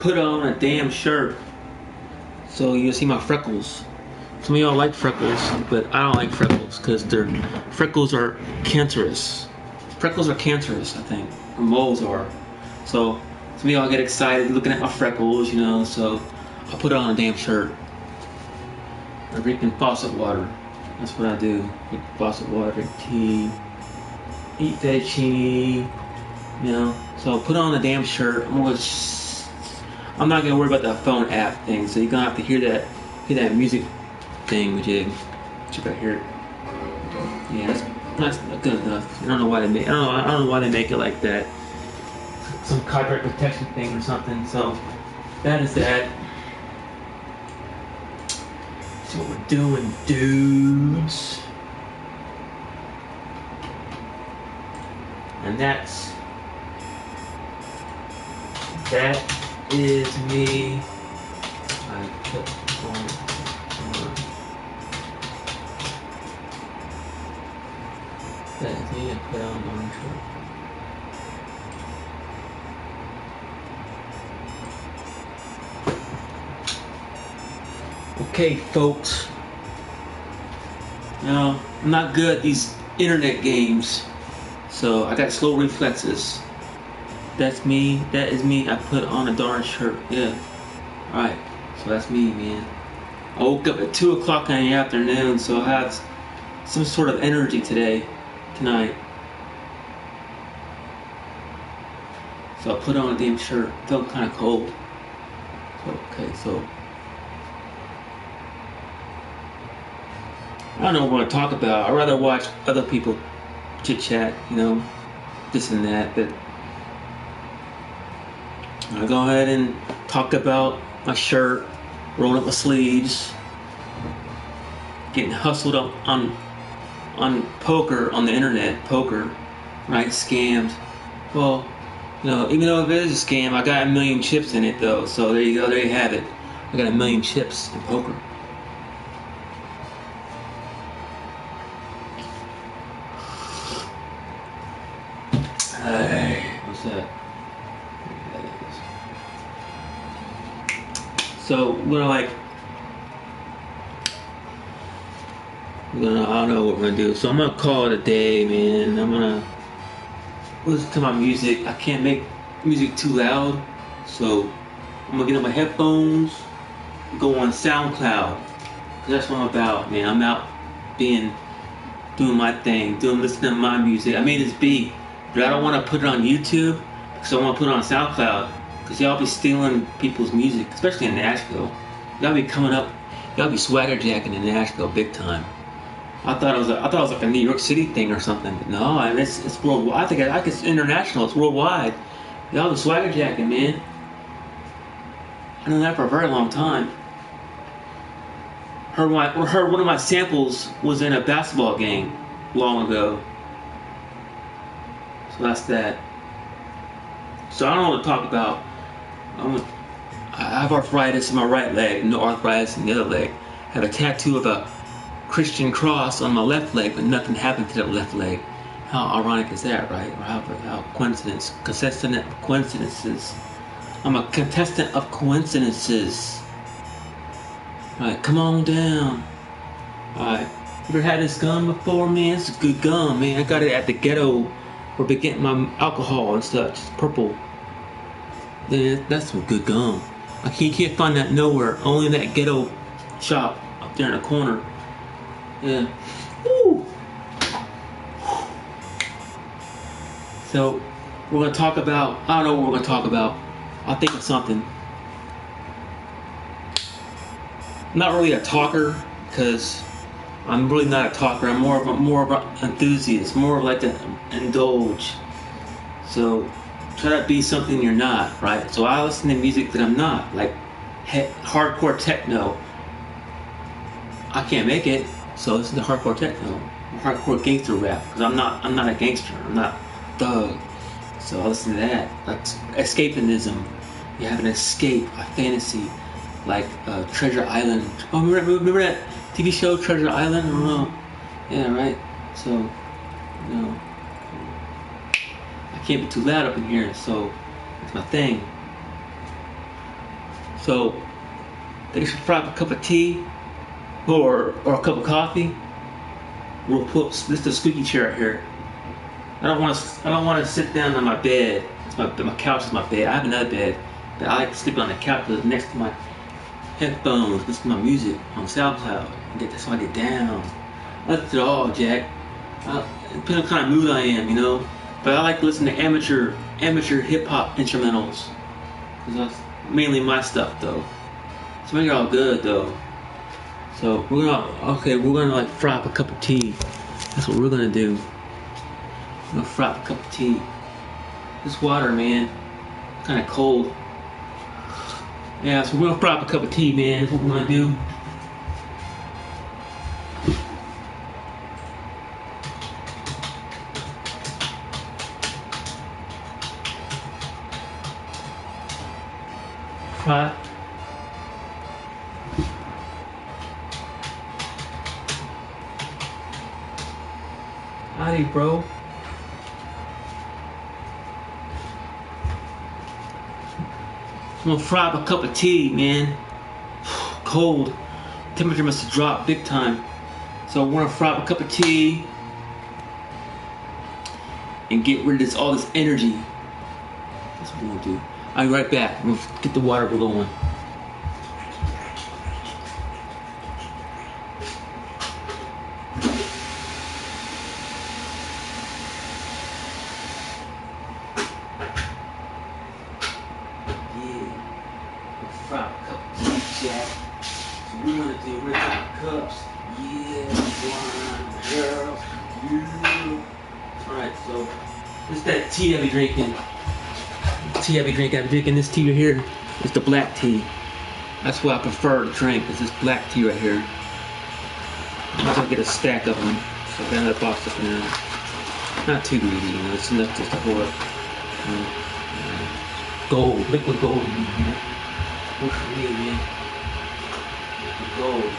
put on a damn shirt so you'll see my freckles. Some of y'all like freckles, but I don't like freckles because freckles are cancerous. Freckles are cancerous, I think. Or moles are. So some of y'all get excited looking at my freckles, you know, so I put on a damn shirt. I'm drinking faucet water. That's what I do. Drink faucet water, drink tea, eat fettuccine, you know. So put on a damn shirt. I'm not gonna worry about that phone app thing. So you're gonna have to hear that music thing, which you gotta hear it. Yeah, that's good enough. I don't know why they make. I don't know why they make it like that. Some copyright protection thing or something. So that is that. That's what we're doing, dudes. And that is me. I put on. That is me. I put on orange shirt. Okay, folks. Now, I'm not good at these internet games, so I got slow reflexes. That's me. That is me. I put on a darn shirt. Yeah. Alright. So that's me, man. I woke up at 2 o'clock in the afternoon, so I have some sort of energy tonight. So I put on a damn shirt. It felt kind of cold. Okay, so I don't know what I want to talk about. I'd rather watch other people chit chat, you know, this and that, but I'll go ahead and talk about my shirt, rolling up my sleeves, getting hustled up on poker on the internet, right? Scammed. Well, you know, even though it is a scam, I got 1,000,000 chips in it though, so there you go, there you have it. I got 1,000,000 chips in poker. Hey, what's that? So we're like, I don't know what we're gonna do. So I'm gonna call it a day, man. I'm gonna listen to my music. I can't make music too loud, so I'm gonna get on my headphones, go on SoundCloud, 'cause that's what I'm about, man. I'm out doing my thing, listening to my music. I made this beat, but I don't want to put it on YouTube because I want to put it on SoundCloud. Because y'all be stealing people's music, especially in Nashville. Y'all be coming up, y'all be swagger jacking in Nashville big time. I thought it was like a New York City thing or something, but no, it's worldwide. I think it's international. It's worldwide. Y'all be swagger jacking, man. I know that for a very long time. Heard one of my samples was in a basketball game long ago. So that's that. So I don't know what to talk about. I have arthritis in my right leg, no arthritis in the other leg. I have a tattoo of a Christian cross on my left leg, but nothing happened to that left leg. How ironic is that, right? Or how contestant of coincidences. I'm a contestant of coincidences. Alright, come on down. Alright, you ever had this gum before, man? It's a good gum, man. I got it at the ghetto where they get my alcohol and such. It's purple. Man, that's some good gum. You can't find that nowhere. Only in that ghetto shop up there in the corner. Yeah. Woo. So we're gonna talk about. I don't know what we're gonna talk about. I'll think of something. I'm not really a talker because I'm really not a talker. I'm more of an enthusiast, more of like an indulge. So try to be something you're not, right? So I listen to music that I'm not, like hardcore techno. I can't make it, so listen to hardcore techno, hardcore gangster rap, because I'm not a gangster. I'm not a thug. So I listen to that, like escapism. You have an escape, a fantasy, like Treasure Island. Oh, remember that TV show Treasure Island? I don't know. Yeah, right. So, you know, I can't be too loud up in here, so it's my thing. So take a fry up a cup of tea or a cup of coffee. We'll put this is the squeaky chair right here. I don't want to sit down on my bed. My couch is my bed. I have another bed, but I like to sleep on the couch next to my headphones, listen to my music on SoundCloud. That's how I get down. That's it all, Jack. Depends on what kind of mood I am, you know. But I like to listen to amateur hip hop instrumentals, cause that's mainly my stuff, though. So they're all good, though. So we're gonna like fry up a cup of tea. That's what we're gonna do. We're gonna fry up a cup of tea. This water, man, kind of cold. Yeah, so we're gonna fry up a cup of tea, man. That's what we're gonna do. Fry. Howdy, bro. I'm gonna fry up a cup of tea, man. Cold. Temperature must have dropped big time. So we're gonna fry up a cup of tea and get rid of all this energy. That's what we're gonna do. I'll be right back. We'll get the water going. Tea I've been drinking. I've been drinking this tea right here. It's the black tea. That's what I prefer to drink. Is this black tea right here. I'm gonna get a stack of them. So I got another box up now. Not too greedy, you know. It's enough just to pour it. Gold, liquid gold. Works for me, man. Gold.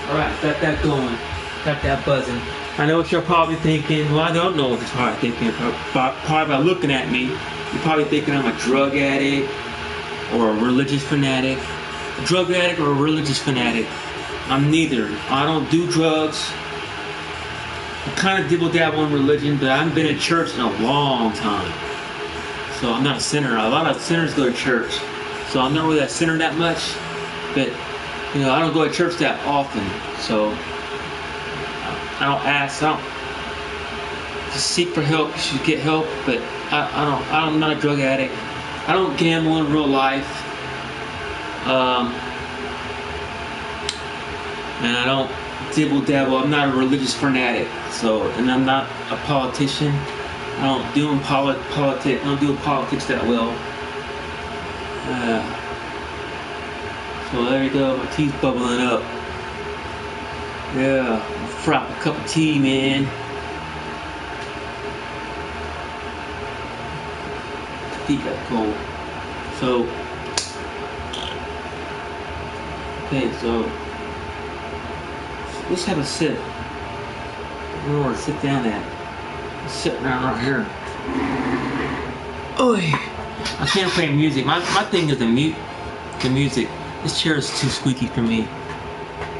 Alright, got that going. Got that buzzing. I know what you're probably thinking. Well, I don't know what you're probably thinking. Probably by looking at me, you're probably thinking I'm a drug addict or a religious fanatic. A drug addict or a religious fanatic. I'm neither. I don't do drugs. I kind of dibble-dabble in religion, but I haven't been in church in a long time. So I'm not a sinner. A lot of sinners go to church. So I'm not really a sinner that much. But you know, I don't go to church that often, so I don't ask. I don't just seek for help. You should get help, but I'm not a drug addict. I don't gamble in real life, and I don't dibble dabble. I'm not a religious fanatic, and I'm not a politician. I don't do politics. I don't do politics that well. So there you go, my tea's bubbling up. Yeah, fry up a cup of tea, man. Tea got cold. So, okay, so let's have a sip. I don't know where to sit down at. I'm sitting down right here. Oi! I can't play music. My thing is the music. This chair is too squeaky for me.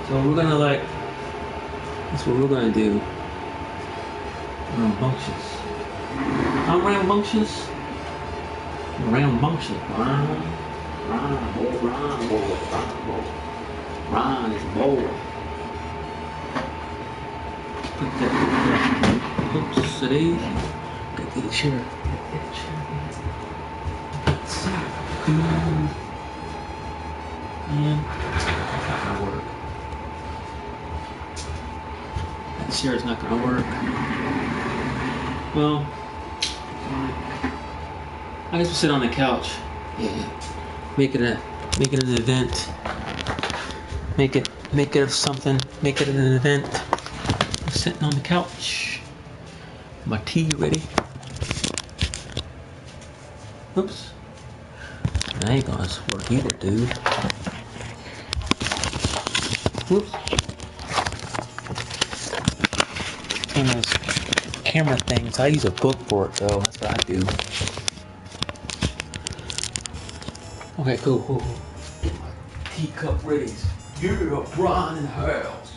So we're gonna that's what we're gonna do. Rambunctious. I'm rambunctious. Rambunctious. Ron is bold. Put that. Oops, today. Gotta get a chair. And that's not gonna work. That chair is not gonna work. Well, I guess we'll sit on the couch. Yeah. Make it an event. Make it of something. Make it an event of sitting on the couch. My tea ready. Oops. That ain't gonna work either, dude. Whoops. One of those camera things. I use a book for it though. That's what I do. Okay, cool. Get my teacup ready. Yeah, Bryan in the house.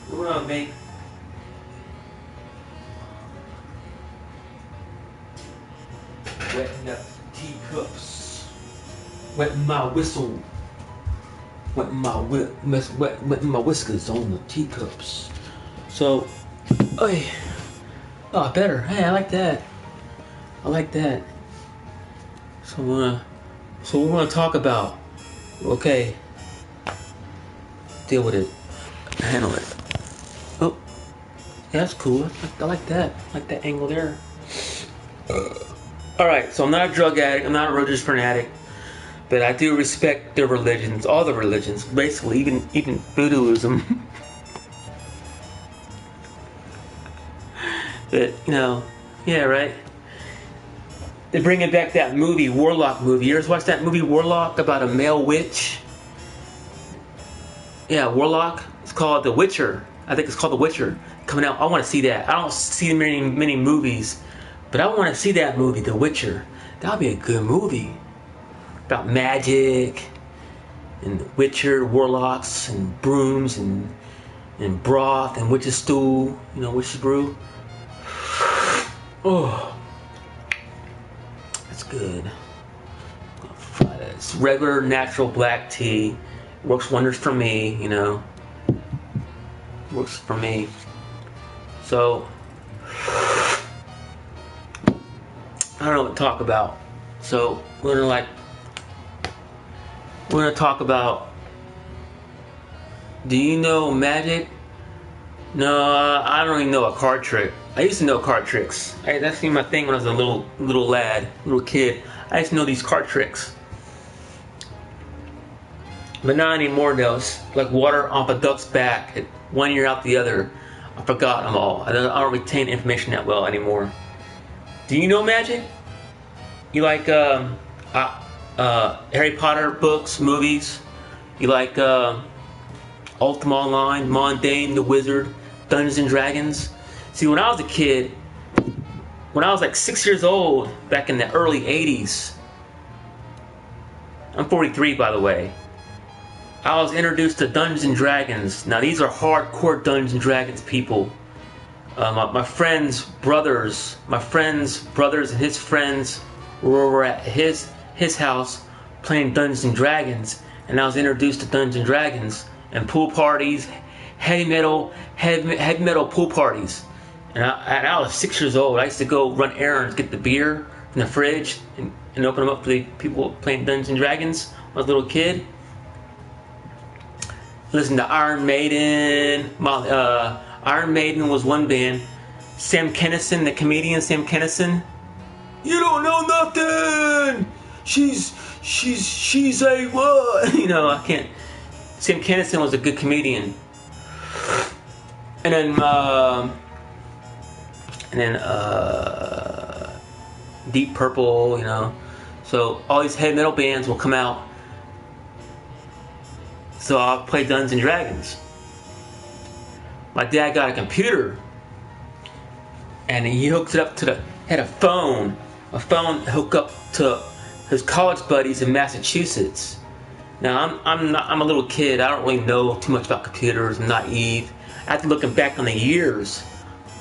What up, mate? Wetting up teacups. Wetting my whistle. Wetting my whiskers on the teacups. So, better. Hey, I like that. So we're gonna talk about. Okay. Deal with it. Handle it. Oh, yeah, that's cool. I like that. I like that angle there. Alright, so I'm not a drug addict, I'm not a religious fanatic, but I do respect their religions, all the religions, basically, even Buddhism. But, yeah, right? They're bringing back that movie, Warlock movie. You ever watched that movie, Warlock, about a male witch? Yeah, Warlock. It's called The Witcher. I think it's called The Witcher. Coming out. I want to see that. I don't see many movies, but I want to see that movie, The Witcher. That would be a good movie. About magic, and The Witcher, warlocks, and brooms, and broth, and witch's stool. Witch's brew. Oh. That's good. It's regular, natural black tea. Works wonders for me, Works for me. So, I don't know what to talk about. So, we're gonna talk about, do you know magic? No, I don't even know a card trick. I used to know card tricks. That's my thing when I was a little kid. I used to know these card tricks. But not anymore, though. It's like water off a duck's back. One ear out the other. I forgot them all. I don't retain information that well anymore. Do you know magic? You like Harry Potter books, movies? You like Ultima Online, Mondane, The Wizard, Dungeons and Dragons? See, when I was a kid, when I was like 6 years old, back in the early 80s, I'm 43 by the way, I was introduced to Dungeons and Dragons. Now these are hardcore Dungeons and Dragons people. My friend's brothers and his friends were at his house playing Dungeons and Dragons, and I was introduced to Dungeons and Dragons and pool parties, heavy metal pool parties. And I was 6 years old. I used to go run errands, get the beer from the fridge, and open them up for the people playing Dungeons and Dragons when I was a little kid. Listen to Iron Maiden. Iron Maiden was one band. Sam Kinison, the comedian Sam Kinison. You don't know nothing. She's a what? I can't. Sam Kinison was a good comedian. And then Deep Purple, So all these heavy metal bands will come out. So I'll play Dungeons and Dragons. My dad got a computer, and he hooked it up had a phone hooked up to his college buddies in Massachusetts. Now I'm a little kid. I don't really know too much about computers. I'm naive. After looking back on the years,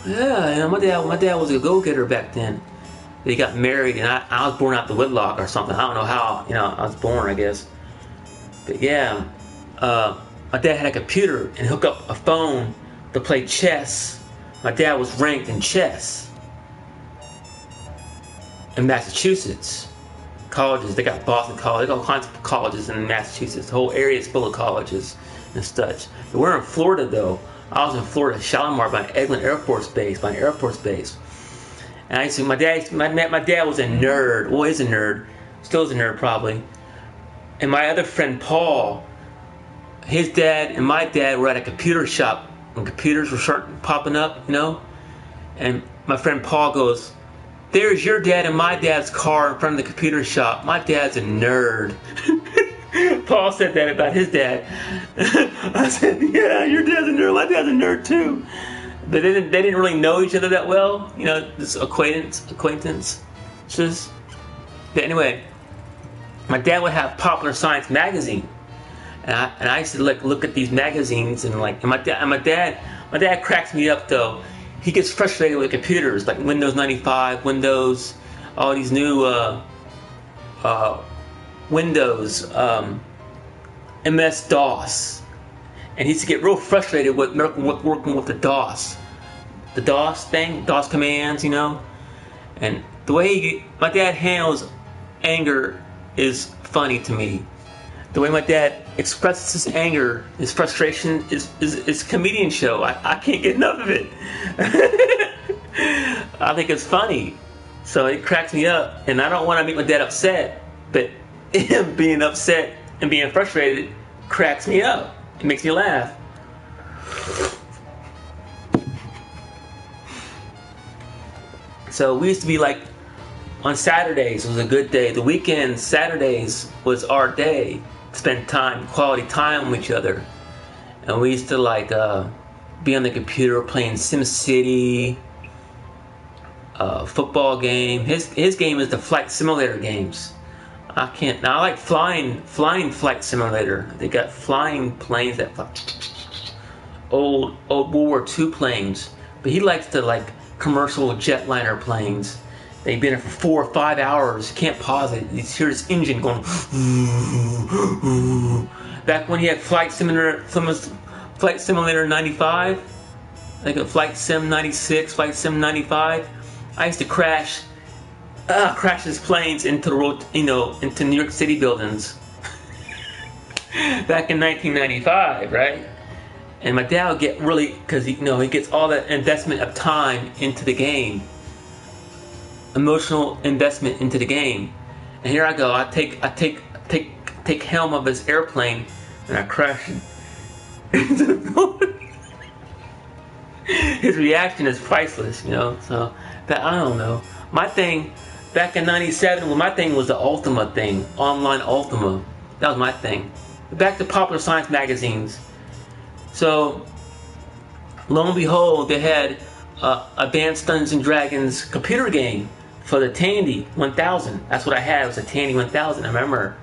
yeah, my dad was a go-getter back then. He got married, and I was born out the wedlock or something. I don't know how. I was born, I guess. But yeah. My dad had a computer and hooked up a phone to play chess. My dad was ranked in chess in Massachusetts. Colleges, they got Boston College, they got all kinds of colleges in Massachusetts. The whole area is full of colleges and such. But we're in Florida though. I was in Florida, Shalimar, by Eglin Air Force Base, And I used to, my dad was a nerd. Well, he's a nerd. Still is a nerd probably. And my other friend Paul, his dad and my dad were at a computer shop when computers were starting popping up, you know. And my friend Paul goes, "There's your dad and my dad's car in front of the computer shop. My dad's a nerd." Paul said that about his dad. I said, "Yeah, your dad's a nerd. My dad's a nerd too." But they didn't really know each other that well, you know, this acquaintance. Just, but anyway, my dad would have Popular Science magazine, and I used to look at these magazines and my dad cracks me up though. He gets frustrated with computers like Windows 95, Windows, all these new Windows, MS-DOS. And he used to get real frustrated with working with the DOS thing, DOS commands, you know. And the way my dad handles anger is funny to me. The way my dad expresses his anger, his frustration is comedian show. I can't get enough of it. I think it's funny. So it cracks me up. And I don't want to make my dad upset, but him being upset and being frustrated cracks me up. It makes me laugh. So we used to be like, on Saturdays was a good day. The weekends, Saturdays was our day to spend quality time with each other. And we used to like be on the computer playing SimCity, football game. His game is the flight simulator games. I like flying flight simulator. They got flying planes that fly, old World War II planes. But he likes the like commercial jetliner planes. They've been there for 4 or 5 hours. You can't pause it. You hear this engine going. Back when he had Flight Simulator 95, like a Flight Sim 96, Flight Sim 95. I used to crash his planes into the road, you know, into New York City buildings. Back in 1995, right? And my dad would get really, because he gets all that investment of time into the game, emotional investment into the game. And here I go, I take helm of his airplane and I crash into the building. His reaction is priceless, you know. So that, I don't know. My thing back in '97, well, my thing was the Ultima thing, online Ultima. That was my thing. Back to Popular Science magazines. So, lo and behold, they had Advanced Dungeons and Dragons computer game for the Tandy 1000. That's what I had. It was a Tandy 1000. I remember.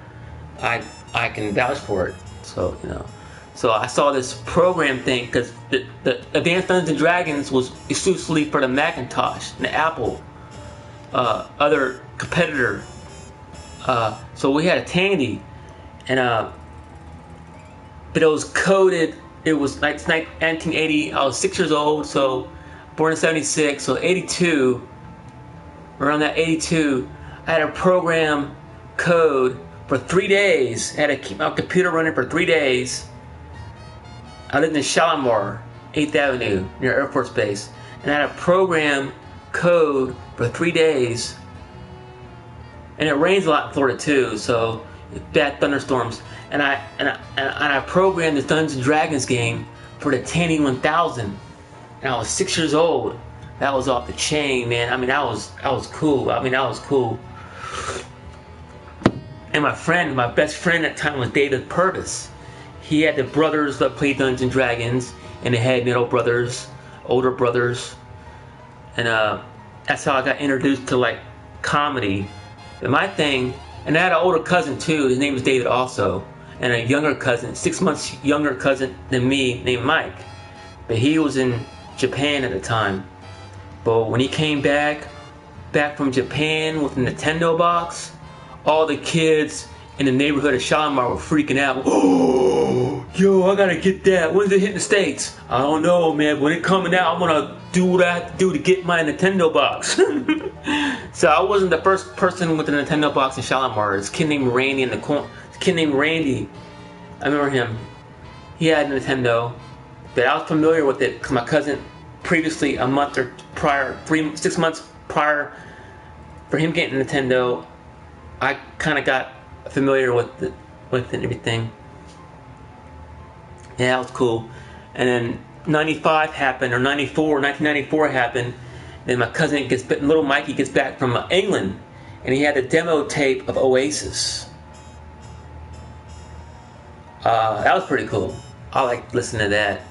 I can vouch for it. So, you know. So I saw this program thing because the Advanced Dungeons and Dragons was exclusively for the Macintosh and the Apple, other competitor. So we had a Tandy, and but it was coded. It was like 1980. I was 6 years old, so born in '76. So '82, around that '82, I had a program code for 3 days. I had to keep my computer running for 3 days. I lived in Shalimar, 8th Avenue, near Air Force Base, and I had a program code for 3 days. And it rains a lot in Florida too, so bad thunderstorms. And I programmed this Dungeons and Dragons game for the Tandy 1000. And I was 6 years old. That was off the chain, man. I mean, I was cool. I was cool. And my best friend at the time was David Purvis. He had the brothers that played Dungeons and Dragons, and they had middle brothers, older brothers, and that's how I got introduced to like comedy. And my thing, and I had an older cousin too. His name was David also, and a younger cousin, 6 months younger cousin than me, named Mike. But he was in Japan at the time. But when he came back from Japan with a Nintendo box, all the kids in the neighborhood of Shalimar were freaking out. Oh, yo, I gotta get that. When's it hitting the States? I don't know, man. When it coming out, I'm gonna do what I have to do to get my Nintendo box. So I wasn't the first person with a Nintendo box in Shalimar. This kid named Randy in the corner. This kid named Randy. I remember him. He had a Nintendo, but I was familiar with it because my cousin previously, a month or prior, 6 months prior, for him getting a Nintendo, I kind of got familiar with it and everything. Yeah, that was cool. And then 95 happened, or 1994 happened. Then my cousin little Mikey gets back from England, and he had a demo tape of Oasis. That was pretty cool. I like listening to that.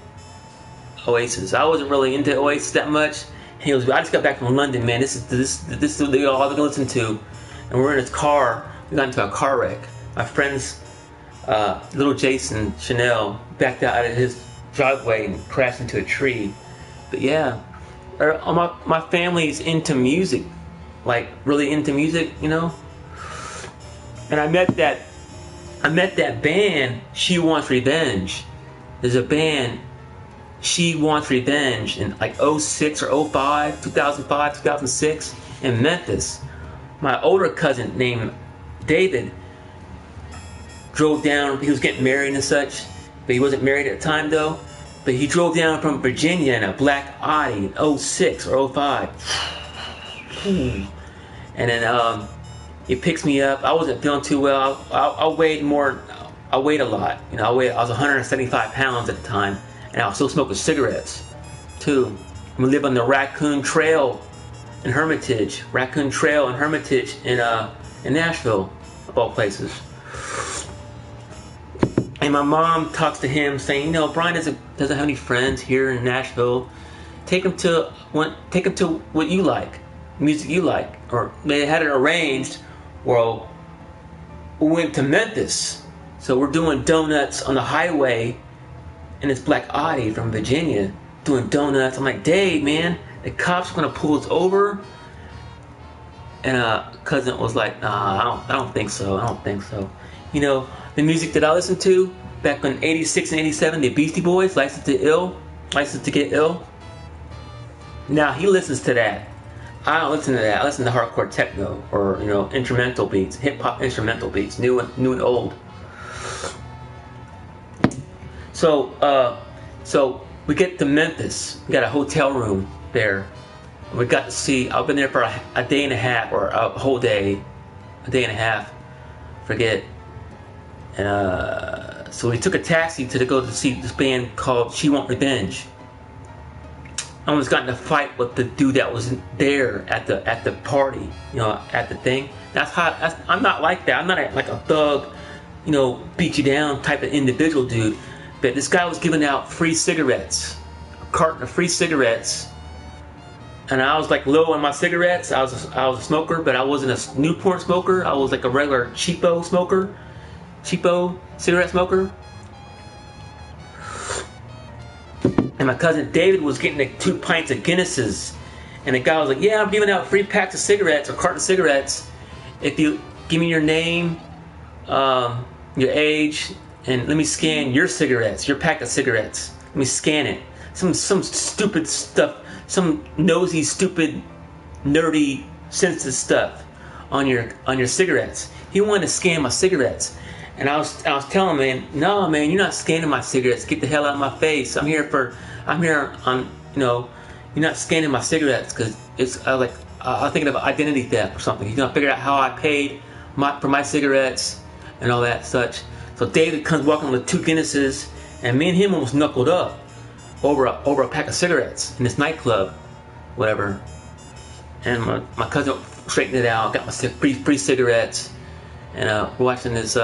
Oasis. I wasn't really into Oasis that much. I just got back from London, man. This is all they're gonna listen to. And we're in his car. We got into a car wreck. My friend's little Jason Chanel backed out of his driveway and crashed into a tree. But yeah, my family's into music, like really into music, you know. And I met that band, She Wants Revenge. There's a band, She Wants Revenge, in like 06 or 05, 2005, 2006 in Memphis. My older cousin named David drove down. He was getting married and such, but he wasn't married at the time though. But he drove down from Virginia in a black Audi in 06 or 05. And then he picks me up. I wasn't feeling too well. I weighed more. I weighed a lot. You know, I was 175 pounds at the time, and I was still smoking cigarettes too. We lived on the Raccoon Trail in Hermitage. Raccoon Trail in Hermitage in Nashville, of all places. And my mom talks to him saying, you know, Bryan doesn't have any friends here in Nashville. Take him to what you like, music you like. Or they had it arranged. Well, we went to Memphis. So we're doing donuts on the highway in this black Audi from Virginia, doing donuts. I'm like, Dave, man, the cops are gonna pull us over. And cousin was like, nah, I don't think so. I don't think so. You know, the music that I listened to back in '86 and '87, the Beastie Boys, License to Get Ill. Now he listens to that. I don't listen to that. I listen to hardcore techno, or you know, instrumental beats, hip hop instrumental beats, new and old. So we get to Memphis. We got a hotel room there. We got to see. I've been there for a day and a half, or a whole day, a day and a half. Forget. And so we took a taxi to go to see this band called She Wants Revenge. I almost got in a fight with the dude that was there at the party, you know, at the thing. I'm not like that. I'm not like a thug, you know, beat you down type of individual dude. But this guy was giving out free cigarettes, a carton of free cigarettes. And I was like low on my cigarettes. I was a smoker, but I wasn't a Newport smoker. I was like a regular cheapo smoker. Cheapo cigarette smoker. And my cousin David was getting like 2 pints of Guinnesses. And the guy was like, yeah, I'm giving out free packs of cigarettes, or carton of cigarettes, if you give me your name, your age, and let me scan your cigarettes, your pack of cigarettes. Let me scan it. Some stupid stuff, some nosy, stupid, nerdy, sensitive stuff on your cigarettes. He wanted to scan my cigarettes. And I was telling him, man, no, man, you're not scanning my cigarettes. Get the hell out of my face. I'm here on, you know, you're not scanning my cigarettes, because it's I'm thinking of identity theft or something. He's gonna figure out how I paid for my cigarettes and all that such. So David comes walking with 2 Guinnesses, and me and him almost knuckled up over a pack of cigarettes in this nightclub, whatever. And my cousin straightened it out, got my free cigarettes, and we're watching this.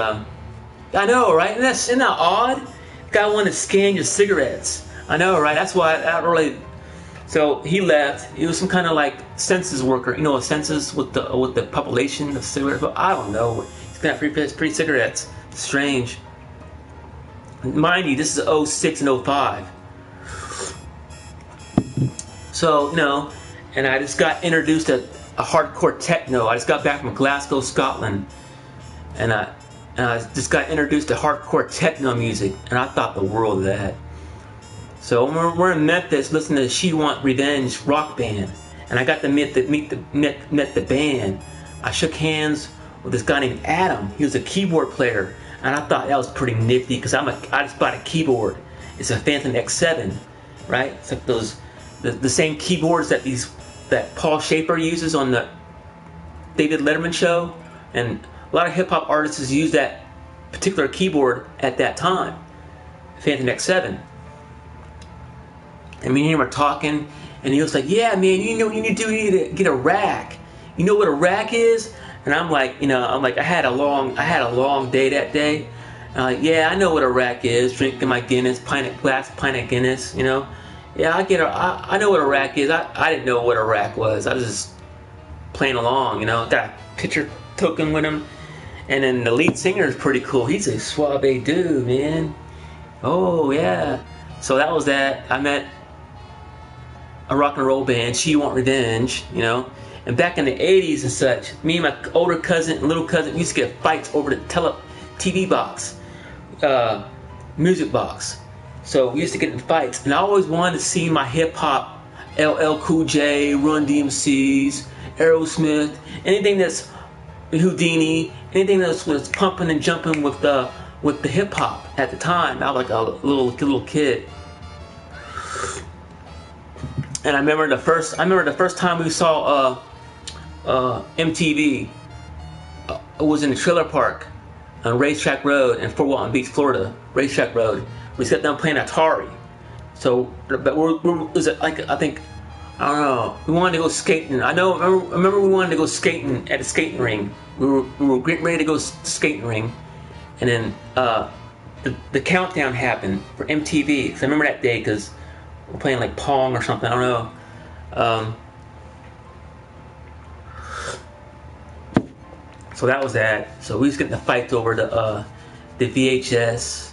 I know, right? Isn't that odd? Guy wanted to scan your cigarettes. I know, right? That's why that really. So he left. He was some kind of like census worker, you know, a census with the population of cigarettes. But I don't know. He's got free cigarettes. Strange. Mind you, this is 06 and 05. So, you know, and I just got introduced to a hardcore techno. I just got back from Glasgow, Scotland, and I just got introduced to hardcore techno music, and I thought the world of that. So we're in Memphis listening to She Want Revenge rock band, and I got to meet the band. I shook hands with this guy named Adam. He was a keyboard player, and I thought that was pretty nifty, because I just bought a keyboard. It's a Phantom X7, right? It's like the same keyboards that Paul Schaefer uses on the David Letterman show, and a lot of hip hop artists use that particular keyboard at that time. Phantom X7. And me and him were talking, and he was like, "Yeah, man, you know what you need to do? You need to get a rack. You know what a rack is?" And I'm like, I had a long day that day. And I'm like, "Yeah, I know what a rack is. Drinking my Guinness, pint of Guinness, you know. Yeah, I know what a rack is. I didn't know what a rack was. I was just playing along, you know. Got a picture token with him, and then the lead singer is pretty cool. He's a suave dude, man. Oh yeah. So that was that. I met a rock and roll band, She Want Revenge, you know. And back in the 80s and such, me and my older cousin and little cousin used to get fights over the TV box, music box. So we used to get in fights, and I always wanted to see my hip hop, LL Cool J, Run DMCs, Aerosmith, anything that's Houdini, anything that was pumping and jumping with the hip hop at the time. I was like a little kid. And I remember the first time we saw MTV. It was in the trailer park on Racetrack Road in Fort Walton Beach, Florida. Racetrack Road. We sat down playing Atari. So, but was it like, I think, I don't know. We wanted to go skating. I remember we wanted to go skating at a skating ring. We were getting ready to go skating ring, and then the countdown happened for MTV. Cause I remember that day because we're playing like Pong or something. I don't know. So that was that. So we was getting a fight over the VHS.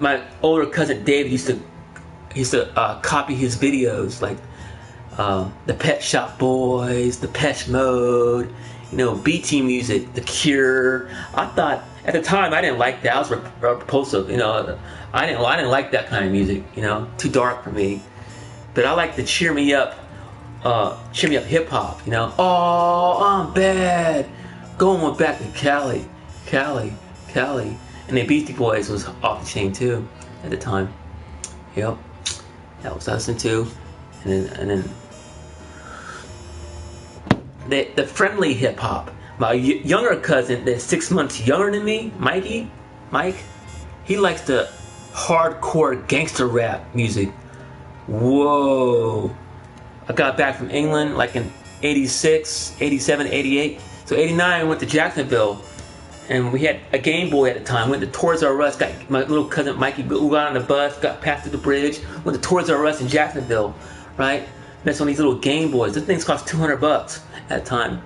My older cousin David used to copy his videos, like the Pet Shop Boys, the Depeche Mode, you know, BT music, The Cure. I thought at the time I didn't like that. I was repulsive, you know. I didn't like that kind of music, you know, too dark for me. But I like the cheer me up hip hop, you know. Oh, I'm bad. Going back to Cali. And the Beastie Boys was off the chain too at the time. Yep, that was listening to, and then the friendly hip hop. My younger cousin, that's 6 months younger than me, Mike, he likes the hardcore gangster rap music. Whoa! I got back from England like in 86, 87, 88. So 89 I went to Jacksonville. And we had a Game Boy at the time. Went to Toys R Us. Got my little cousin Mikey got on the bus. Got passed through the bridge. Went to Toys R Us in Jacksonville, right? Messed on these little Game Boys. These things cost $200 at the time.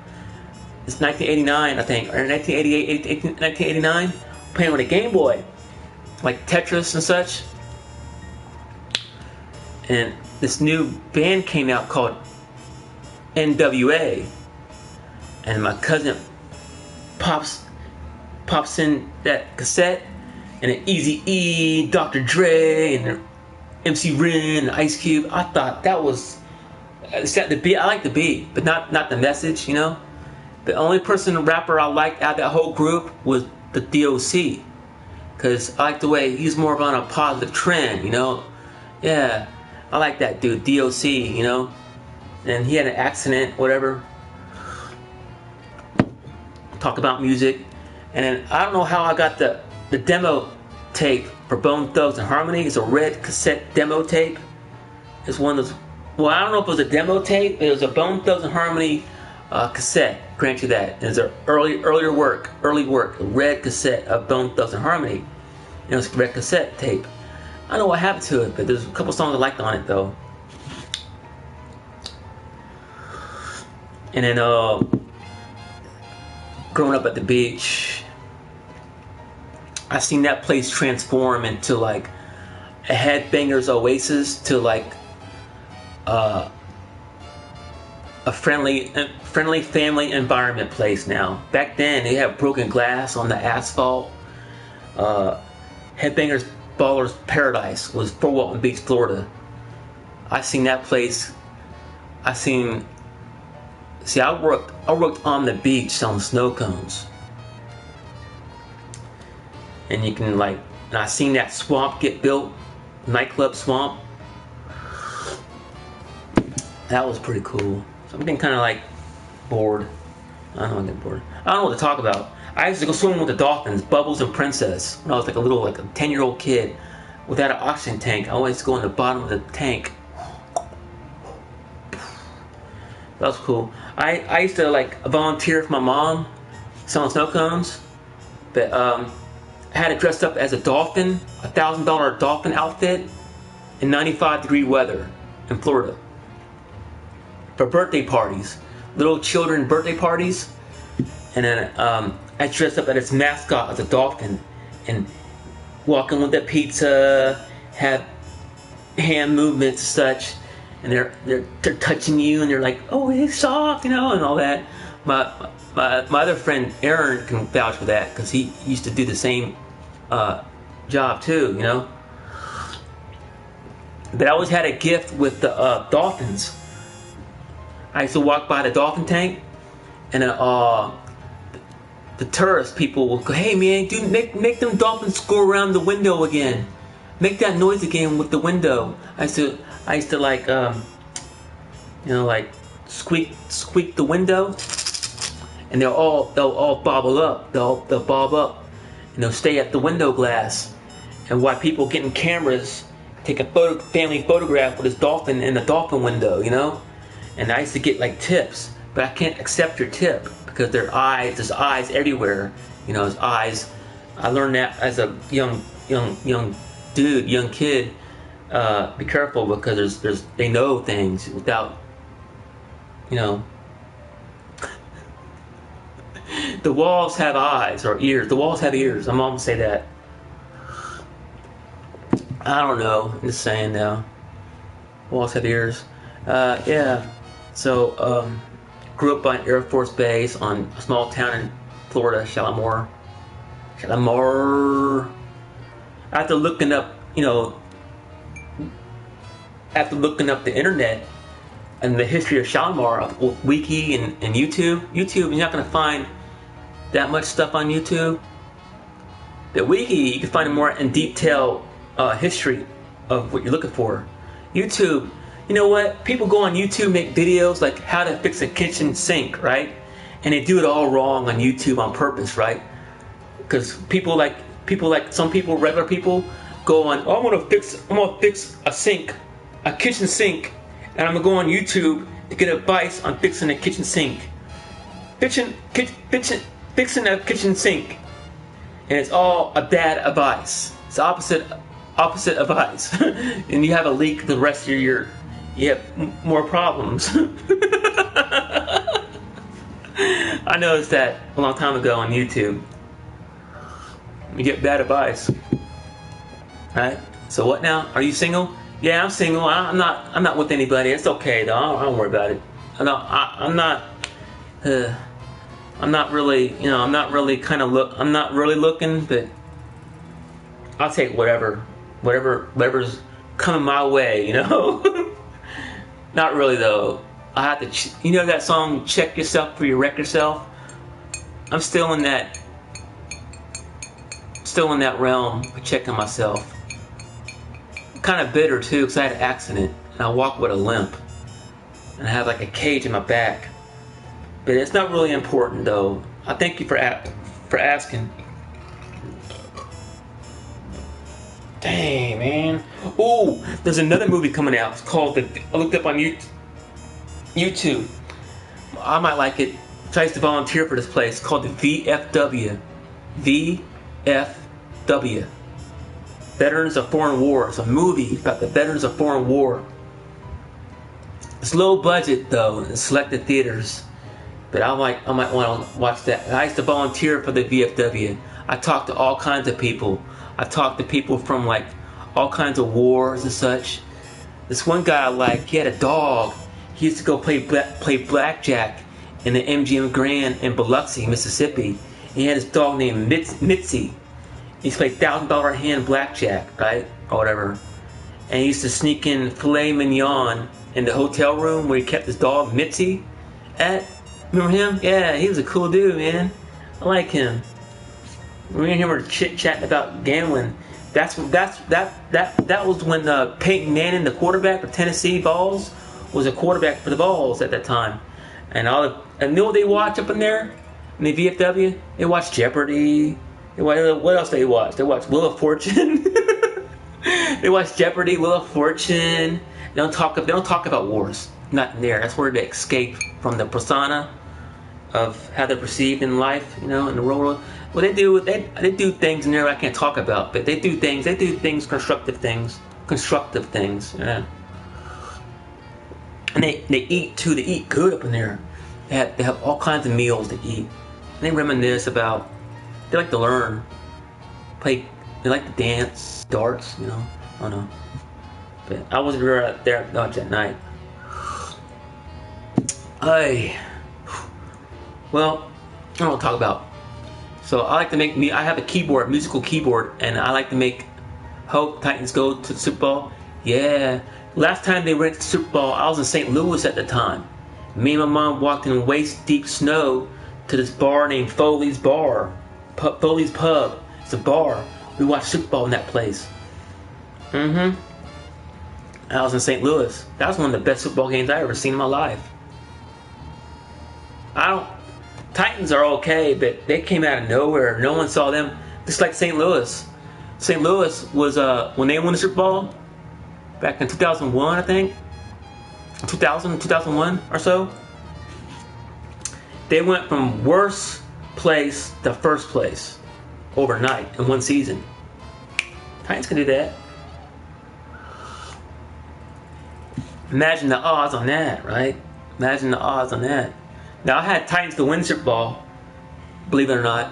It's 1989, I think, or 1988, 1989. Playing with a Game Boy, like Tetris and such. And this new band came out called NWA, and my cousin pops in that cassette, and an Eazy-E, Dr. Dre, and MC Ren, and Ice Cube. I thought that was, the beat. I like the beat, but not the message, you know. The only rapper I liked out of that whole group was the DOC, because I like the way he's more of on a positive trend, you know. Yeah, I like that dude, DOC, you know. And he had an accident, whatever. Talk about music. And then I don't know how I got the demo tape for Bone Thugs and Harmony. It's a red cassette demo tape. It's one of those. Well, I don't know if it was a demo tape. It was a Bone Thugs and Harmony cassette. Grant you that. It's an early work, a red cassette of Bone Thugs and Harmony. And it was a red cassette tape. I don't know what happened to it, but there's a couple songs I liked on it though. And then growing up at the beach, I seen that place transform into like a headbanger's oasis to like a friendly family environment place now. Back then they had broken glass on the asphalt. Headbangers Baller's Paradise was Fort Walton Beach, Florida. I seen that place. I worked on the beach selling snow cones. And you can and I seen that swamp get built, nightclub swamp. That was pretty cool. So I'm getting kind of bored. I don't know what to talk about. I used to go swimming with the dolphins, Bubbles and Princess, when I was like a little, like a 10-year-old kid without an oxygen tank. I always go in the bottom of the tank. That was cool. I used to like volunteer for my mom selling snow cones, but I had it dressed up as a dolphin, $1,000 dolphin outfit in 95-degree weather in Florida for birthday parties, little children birthday parties, and then I dressed up as its mascot as a dolphin and walking with the pizza, have hand movements and such. And they're touching you, and they're like, "Oh, it's soft," and all that. My other friend Aaron can vouch for that because he used to do the same job too, But I always had a gift with the dolphins. I used to walk by the dolphin tank, and the tourist people will go, "Hey man, dude, make them dolphins go around the window again. Make that noise again with the window." I used to like, like squeak the window, and they'll all bobble up. They'll bob up, and they'll stay at the window glass. And while people getting cameras, take a family photograph with this dolphin in the dolphin window, And I used to get like tips, but I can't accept your tip because there's eyes everywhere. There's eyes. I learned that as a young kid. Be careful because they know things without, The walls have eyes or ears. The walls have ears. I'm gonna say that. I don't know. I'm just saying now. Walls have ears. Yeah. So grew up on Air Force Base on a small town in Florida, Shalimar. After looking up, after looking up the internet and the history of Shalimar, Wiki and YouTube, you're not going to find that much stuff on YouTube. The Wiki, you can find a more in detail history of what you're looking for. YouTube, you know what? People go on YouTube, make videos like how to fix a kitchen sink, right? And they do it all wrong on YouTube on purpose, right? Because people like some people, regular people, go on, "Oh, I'm gonna fix a sink, a kitchen sink, and I'm gonna go on YouTube to get advice on fixing a kitchen sink, fixing a kitchen sink," and it's all a bad advice. It's opposite advice, and you have a leak the rest of your year. You have more problems. I noticed that a long time ago on YouTube. You get bad advice, right? So what now? Are you single? Yeah, I'm single. I'm not with anybody. It's okay though. I don't worry about it. I'm not really. I'm not really looking, but I'll take whatever's coming my way. Not really though. I have to. That song, "Check Yourself Before You Wreck Yourself." I'm still in that realm of checking myself. Kind of bitter too, because I had an accident and I walk with a limp and I have like a cage in my back. But it's not really important though. I thank you for asking. Dang, man. Ooh, there's another movie coming out. It's called I looked up on YouTube. I might like it. I used to volunteer for this place. It's called the VFW. VFW. Veterans of Foreign War. It's a movie about the Veterans of Foreign War. It's low budget though in selected theaters. But I might want to watch that. I used to volunteer for the VFW. I talked to all kinds of people. I talked to people from like all kinds of wars and such. This one guy he had a dog. He used to go play blackjack in the MGM Grand in Biloxi, Mississippi. He had his dog named Mitzi. He used to play $1,000 hand blackjack, right? Or whatever. And he used to sneak in filet mignon in the hotel room where he kept his dog Mitzi at. Remember him? Yeah, he was a cool dude, man. I like him. Me and him were chit-chatting about gambling. That was when Peyton Manning, the quarterback for Tennessee Vols, was a quarterback for the Vols at that time. And you know what they watch up in there? in the VFW, they watch Jeopardy. What else they watch? They watch Wheel of Fortune. They watch Jeopardy, Wheel of Fortune. They don't talk about wars. Not in there. That's where they escape from the persona of how they're perceived in life, you know, in the real world. Well, they do things in there I can't talk about, but they do things, constructive things, yeah. And they eat too. They eat good up in there. They have all kinds of meals to eat. And they reminisce about. They like to learn, play. They like to dance, darts, you know. I don't know, but I wasn't there much at night. Well, I don't want to talk about. So I like to make I have a keyboard, musical keyboard, and I like to make hope Titans go to the Super Bowl. Yeah. Last time they went to the Super Bowl, I was in St. Louis at the time. Me and my mom walked in waist-deep snow to this bar named Foley's Bar. Foley's Pub. It's a bar. We watched Super Bowl in that place. I was in St. Louis. That was one of the best football games I ever seen in my life. Titans are okay, but they came out of nowhere. No one saw them. Just like St. Louis. St. Louis was, when they won the Super Bowl, back in 2001, I think. 2001 or so. They went from worst place to first place overnight in one season. Titans can do that. Imagine the odds on that, right? Imagine the odds on that. Now, I had Titans to win Super Bowl, believe it or not.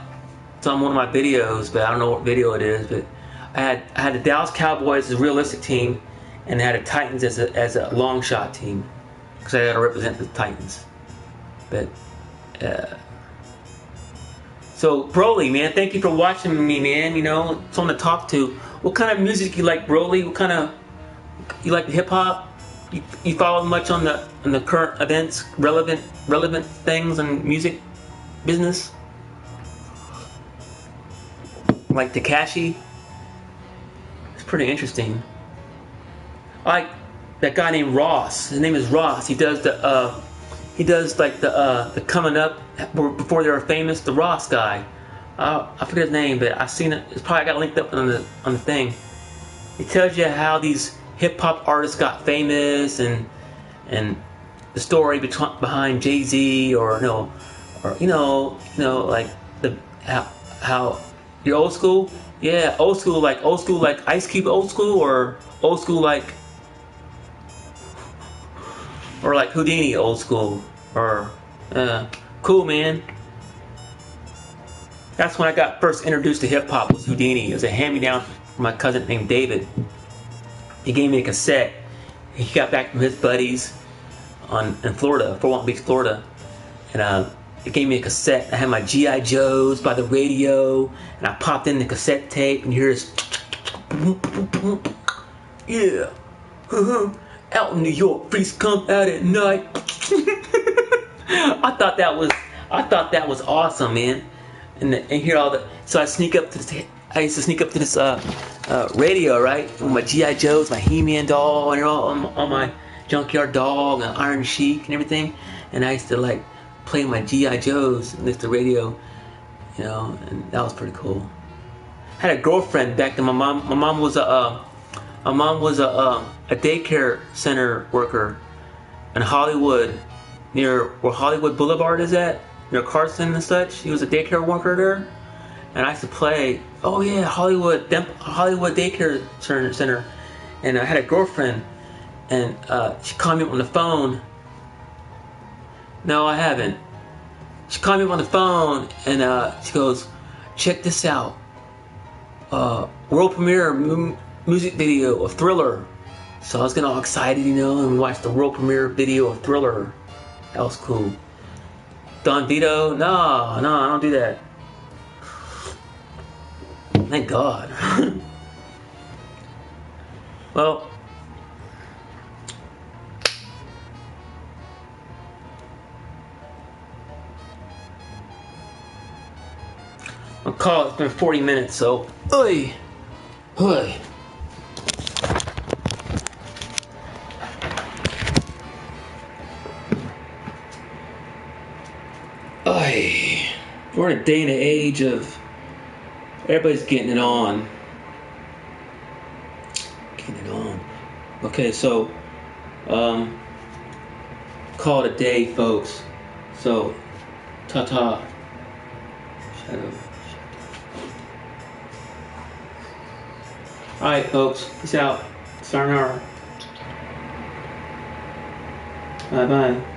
It's on one of my videos, but I don't know what video it is. But I had the Dallas Cowboys as a realistic team, and I had the Titans as a long shot team, because I had to represent the Titans. But so Broly, man, thank you for watching me, man. You know, someone to talk to. What kind of music you like, Broly? What kind of you like? Hip hop? You follow much on the current events, relevant things in music business, like Tekashi. It's pretty interesting. I like that guy named Ross. His name is Ross. He does like the coming up before they were famous. The Ross guy. I forget his name, but I've seen it. It's probably got linked up on the thing. It tells you how these hip hop artists got famous and the story behind Jay-Z or like how you're old school. Yeah, old school like Ice Cube old school, or old school like Houdini old school, or cool, man. That's when I got first introduced to hip hop, was Houdini. It was a hand-me-down from my cousin named David. He gave me a cassette. He got back from his buddies in Florida, Fort Walton Beach, Florida, and he gave me a cassette. I had my G.I. Joes by the radio, and I popped in the cassette tape, and you hear this, yeah, out in New York, freaks come out at night. I thought that was awesome, man. And hear all the. So I used to sneak up to this radio, right, with my G.I. Joes, my He-Man doll, and all my Junkyard Dog and Iron Sheik and everything. And I used to like play my G.I. Joes and listen to radio, you know, and that was pretty cool. I had a girlfriend back then. My mom was a daycare center worker in Hollywood, near where Hollywood Boulevard is at, near Carson and such. She was a daycare worker there. And I used to play, oh yeah, Hollywood Daycare Center. And I had a girlfriend, and she called me up on the phone. No, I haven't. She called me up on the phone, and she goes, check this out. World premiere music video of Thriller. So I was getting all excited, you know, and we watched the world premiere video of Thriller. That was cool. Don Vito? No, I don't do that. Thank God. Well, I'll call it. It's been 40 minutes, so oi. Oi. We're in a day and age of everybody's getting it on. Getting it on. Okay, so call it a day, folks. So, ta-ta. Shadow. Alright, folks. Peace out. Sayonara. Bye-bye.